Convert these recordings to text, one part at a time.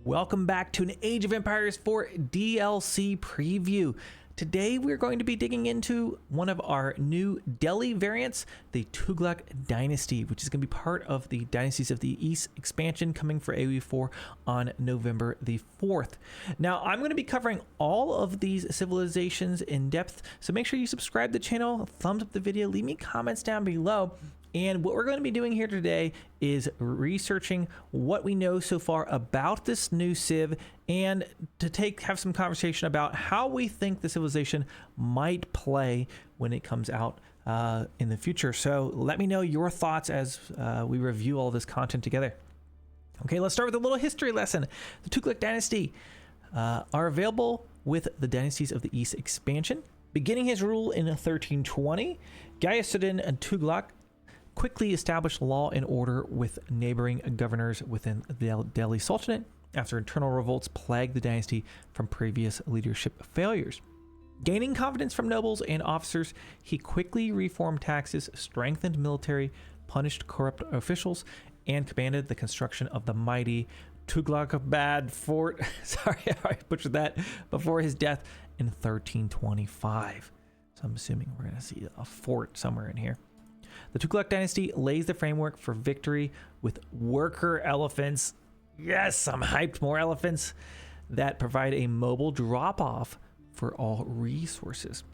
Welcome back to an Age of Empires 4 DLC preview. Today we're going to be digging into one of our new Delhi variants, the Tughlaq Dynasty, which is going to be part of the Dynasties of the East expansion coming for AoE 4 on November the 4th. Now I'm going to be covering all of these civilizations in depth, so make sure you subscribe to the channel, thumbs up the video, leave me comments down below. And what we're going to be doing here today is researching what we know so far about this new civ and to have some conversation about how we think the civilization might play when it comes out in the future. So let me know your thoughts as we review all this content together. Okay, let's start with a little history lesson. The Tughlaq Dynasty are available with the Dynasties of the East expansion. Beginning his rule in 1320, Ghiyasuddin and Tughlaq quickly established law and order with neighboring governors within the Delhi Sultanate after internal revolts plagued the dynasty from previous leadership failures. Gaining confidence from nobles and officers, he quickly reformed taxes, strengthened military, punished corrupt officials, and commanded the construction of the mighty Tughlaq Fort. Sorry, I butchered that. Before his death in 1325. So I'm assuming we're going to see a fort somewhere in here. The Tughlaq Dynasty lays the framework for victory with worker elephants. Yes, I'm hyped. More elephants that provide a mobile drop-off for all resources.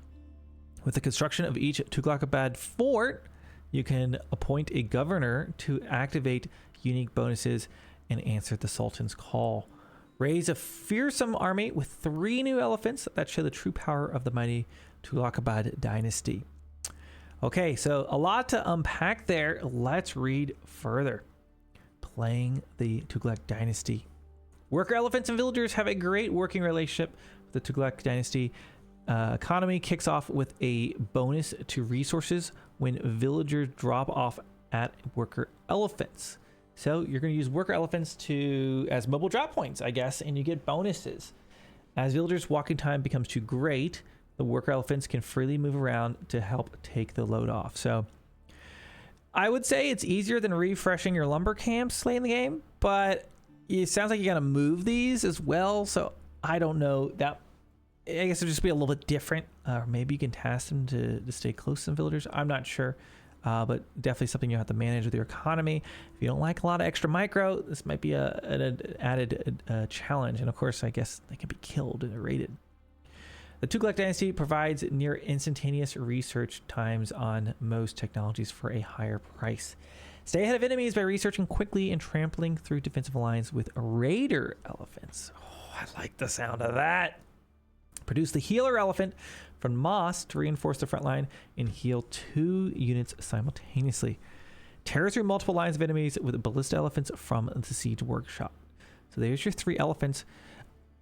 With the construction of each Tughlaq fort, you can appoint a governor to activate unique bonuses and answer the Sultan's call. Raise a fearsome army with 3 new elephants that show the true power of the mighty Tughlaq Dynasty. Okay, so a lot to unpack there. Let's read further. Playing the Tughlaq Dynasty. Worker elephants and villagers have a great working relationship with the Tughlaq Dynasty. Economy kicks off with a bonus to resources when villagers drop off at worker elephants. So you're going to use worker elephants as mobile drop points, I guess, and you get bonuses. As villagers' walking time becomes too great, the worker elephants can freely move around to help take the load off. So I would say it's easier than refreshing your lumber camps late in the game, but it sounds like you got to move these as well. So I don't know. That I guess it'll just be a little bit different. Or maybe you can task them to stay close to some villagers. I'm not sure. But definitely something you have to manage with your economy. If you don't like a lot of extra micro, this might be an added challenge. And of course, I guess they can be killed and raided. The Tughlaq Dynasty provides near instantaneous research times on most technologies for a higher price. Stay ahead of enemies by researching quickly and trampling through defensive lines with raider elephants. Oh, I like the sound of that. Produce the healer elephant from moss to reinforce the front line and heal 2 units simultaneously. Tear through multiple lines of enemies with ballista elephants from the siege workshop. So there's your 3 elephants.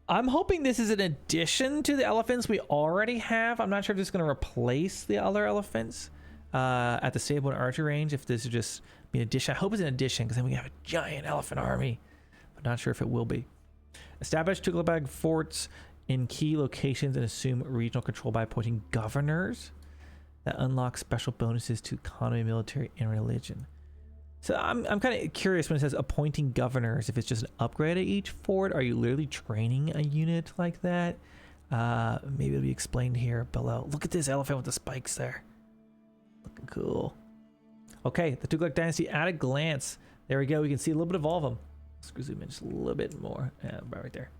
I'm hoping this is an addition to the elephants we already have. I'm not sure if this is going to replace the other elephants at the stable and archer range. If this is just an addition, I hope it's an addition because then we have a giant elephant army. But not sure if it will be. Establish Tughlaq forts in key locations and assume regional control by appointing governors that unlock special bonuses to economy, military, and religion. So I'm kind of curious when it says appointing governors, if it's just an upgrade at each fort. Are you literally training a unit like that? Maybe it'll be explained here below. Look at this elephant with the spikes there. Looking cool. Okay, the Tughlaq Dynasty at a glance. There we go. We can see a little bit of all of them. Let's zoom in just a little bit more. Yeah, right there.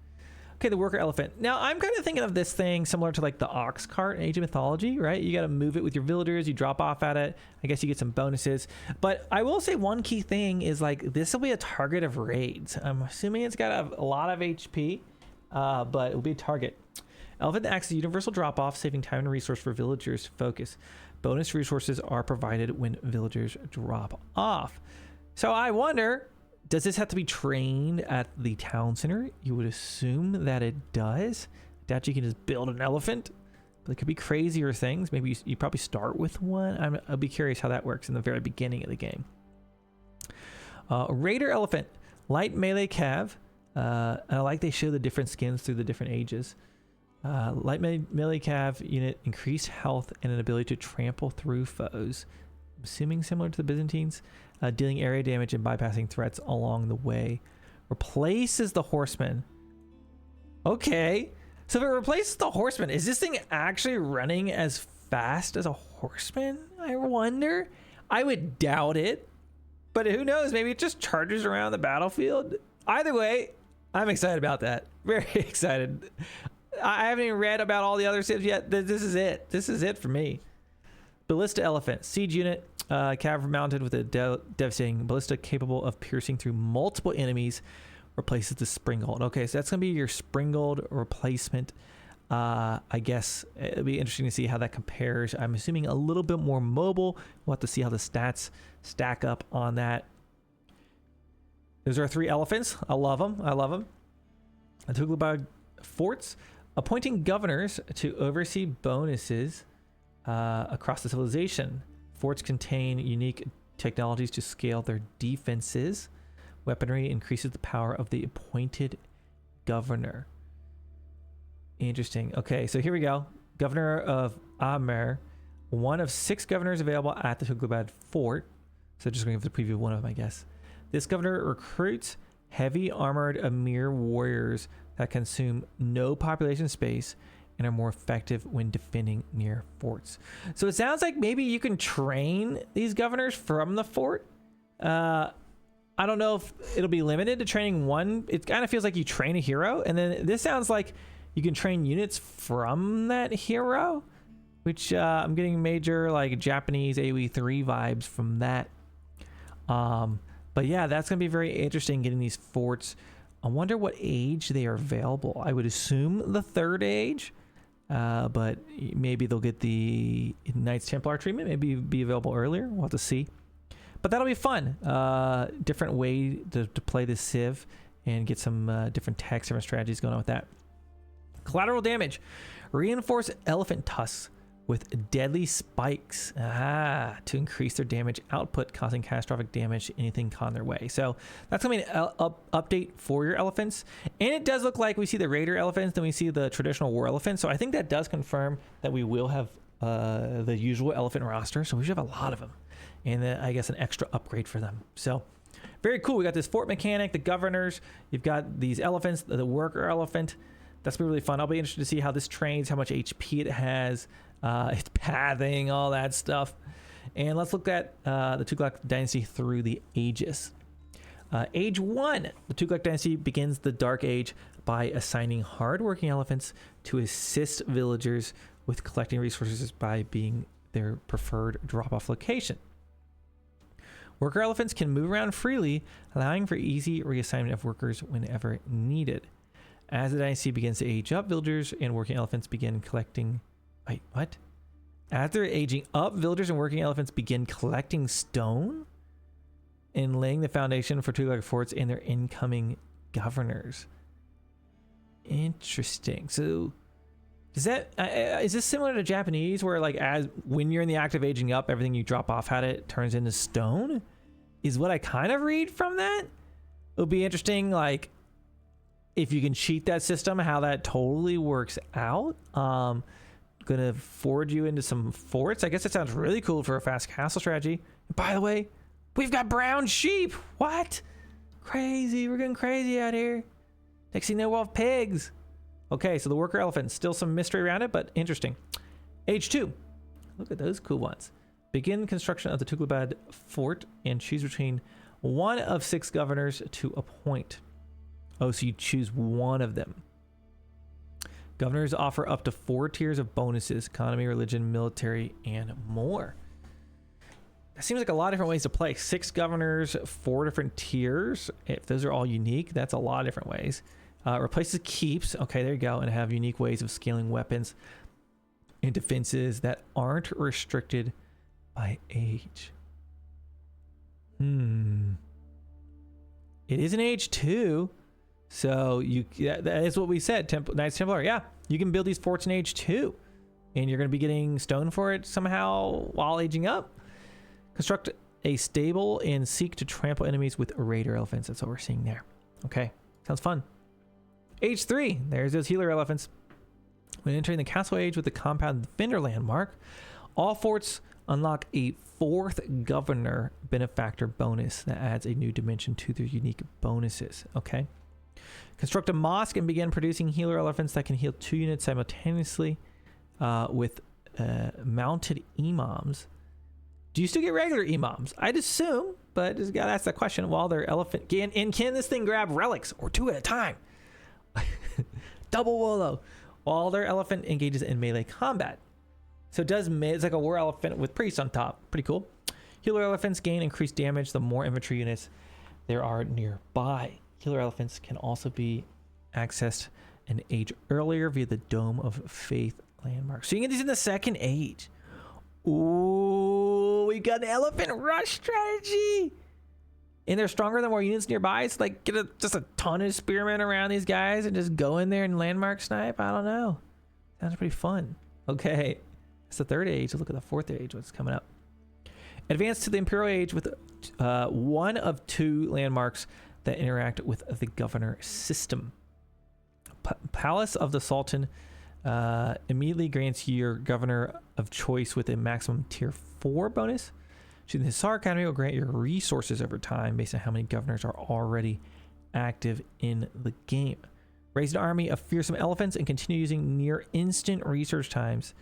Okay, the worker elephant. Now, I'm kind of thinking of this thing similar to like the ox cart in Age of Mythology, right? You got to move it with your villagers. You drop off at it. I guess you get some bonuses. But I will say one key thing is like this will be a target of raids. I'm assuming it's got a lot of HP, but it will be a target. Elephant acts as a universal drop-off, saving time and resource for villagers to focus. Bonus resources are provided when villagers drop off. So I wonder, does this have to be trained at the town center? You would assume that it does. That you can just build an elephant. But it could be crazier things. Maybe you probably start with one. I'll be curious how that works in the very beginning of the game. Raider elephant. Light melee cav. And I like they show the different skins through the different ages. Light melee cav unit. Increased health and an ability to trample through foes. I'm assuming similar to the Byzantines. Dealing area damage and bypassing threats along the way. replaces the horsemen. Okay. So if it replaces the horsemen, is this thing actually running as fast as a horseman? I wonder. I would doubt it. But who knows? Maybe it just charges around the battlefield. Either way, I'm excited about that. Very excited. I haven't even read about all the other civs yet. This is it. This is it for me. Ballista Elephant. Siege unit. Cav mounted with a devastating ballista capable of piercing through multiple enemies. Replaces the Springald. Okay, so that's going to be your Springald replacement. I guess it'll be interesting to see how that compares. I'm assuming a little bit more mobile. We'll have to see how the stats stack up on that. Those are 3 elephants. I love them. I love them. The Tughlaq forts. Appointing governors to oversee bonuses across the civilization. Forts contain unique technologies to scale their defenses. Weaponry increases the power of the appointed governor. Interesting. Okay, so here we go. Governor of Amer. One of 6 governors available at the Tughlaq fort. So just going to give the preview of one of them, I guess. This governor recruits heavy armored Amir warriors that consume no population space and are more effective when defending near forts. So it sounds like maybe you can train these governors from the fort. I don't know if it'll be limited to training one. It kind of feels like you train a hero, and then this sounds like you can train units from that hero, which I'm getting major like Japanese AoE 3 vibes from that. But yeah, that's going to be very interesting getting these forts. I wonder what age they are available. I would assume the 3rd age, but maybe they'll get the Knights Templar treatment, maybe be available earlier. We'll have to see. But that'll be fun. Different way to play this civ and get some different techs, different strategies going on with that. Collateral damage. Reinforce elephant tusks with deadly spikes to increase their damage output, causing catastrophic damage to anything caught in their way. So that's going to be an update for your elephants. And it does look like we see the raider elephants, then we see the traditional war elephant. So I think that does confirm that we will have the usual elephant roster. So we should have a lot of them. And then I guess an extra upgrade for them. So very cool. We got this fort mechanic, the governors. You've got these elephants, the worker elephant. That's been really fun. I'll be interested to see how this trains, how much HP it has, its pathing, all that stuff. And let's look at the Tughlaq Dynasty through the ages. Age 1. The Tughlaq Dynasty begins the Dark Age by assigning hardworking elephants to assist villagers with collecting resources by being their preferred drop-off location. Worker elephants can move around freely, allowing for easy reassignment of workers whenever needed. As the dynasty begins to age up, villagers and working elephants begin collecting... Wait, what? After aging up, villagers and working elephants begin collecting stone and laying the foundation for Tughlaq forts and their incoming governors. Interesting. So... Is this similar to Japanese, where like when you're in the act of aging up, everything you drop off at it turns into stone? Is what I kind of read from that. It'll be interesting, like if you can cheat that system, how that totally works out. Gonna forward you into some forts. I guess it sounds really cool for a fast castle strategy. And by the way, we've got brown sheep. What? Crazy. We're getting crazy out here. Next thing you know, we'll have pigs. Okay, so the worker elephant, still some mystery around it, but interesting. Age 2. Look at those cool ones. Begin construction of the Tughlaq fort and choose between one of 6 governors to appoint. Oh, so you choose one of them. Governors offer up to 4 tiers of bonuses: economy, religion, military, and more. That seems like a lot of different ways to play. 6 governors, 4 different tiers. If those are all unique, that's a lot of different ways. Replaces keeps. Okay, there you go. And have unique ways of scaling weapons and defenses that aren't restricted by age. It is an age 2. So that is what we said. Knights Templar. Yeah, you can build these forts in age 2. And you're going to be getting stone for it somehow while aging up. Construct a stable and seek to trample enemies with raider elephants. That's what we're seeing there. Okay, sounds fun. Age 3, there's those healer elephants. When entering the castle age with the compound defender landmark, all forts unlock a 4th governor benefactor bonus that adds a new dimension to their unique bonuses. Okay. Construct a mosque and begin producing healer elephants that can heal 2 units simultaneously with mounted imams. Do you still get regular imams? I'd assume, but just gotta ask that question. While their elephant can this thing grab relics or 2 at a time? Double Wolo. While their elephant engages in melee combat. So it does, it's like a war elephant with priest on top. Pretty cool. Healer elephants gain increased damage the more infantry units there are nearby. Healer elephants can also be accessed and age earlier via the Dome of Faith landmark. So you can get these in the 2nd age. Ooh, we got an elephant rush strategy. And they're stronger than more units nearby. It's like get just a ton of spearmen around these guys and just go in there and landmark snipe. I don't know. Sounds pretty fun. Okay. It's the 3rd age. Look at the 4th age. What's coming up? Advance to the Imperial Age with 1 of 2 landmarks that interact with the governor system. Palace of the Sultan immediately grants your governor of choice with a maximum tier 4 bonus. Choosing the Hussar Academy will grant your resources over time based on how many governors are already active in the game. Raise an army of fearsome elephants and continue using near instant research times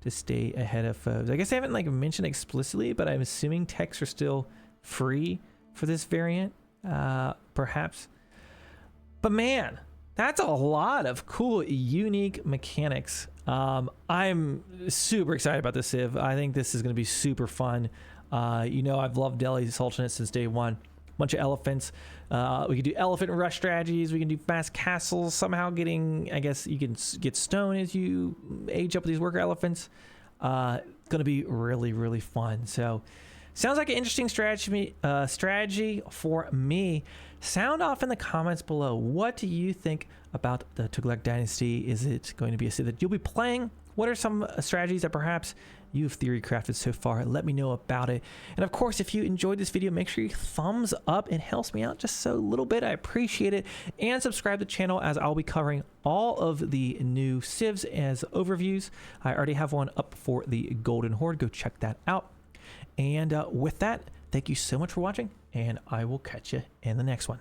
to stay ahead of foes. I guess I haven't like mentioned explicitly, but I'm assuming techs are still free for this variant, perhaps. But man, that's a lot of cool, unique mechanics. I'm super excited about this Civ. I think this is going to be super fun. You know, I've loved Delhi Sultanate since day one. Bunch of elephants. We can do elephant rush strategies. We can do fast castles. Somehow getting, I guess you can get stone as you age up with these worker elephants. It's going to be really, really fun. So sounds like an interesting strategy for me. Sound off in the comments below. What do you think about the Tughlaq Dynasty? Is it going to be a Civ that you'll be playing? What are some strategies that perhaps you've theory crafted so far? Let me know about it. And of course, if you enjoyed this video, make sure you thumbs up. It helps me out just so a little bit. I appreciate it. And subscribe to the channel as I'll be covering all of the new Civs as overviews. I already have one up for the Golden Horde. Go check that out. And with that, thank you so much for watching, and I will catch you in the next one.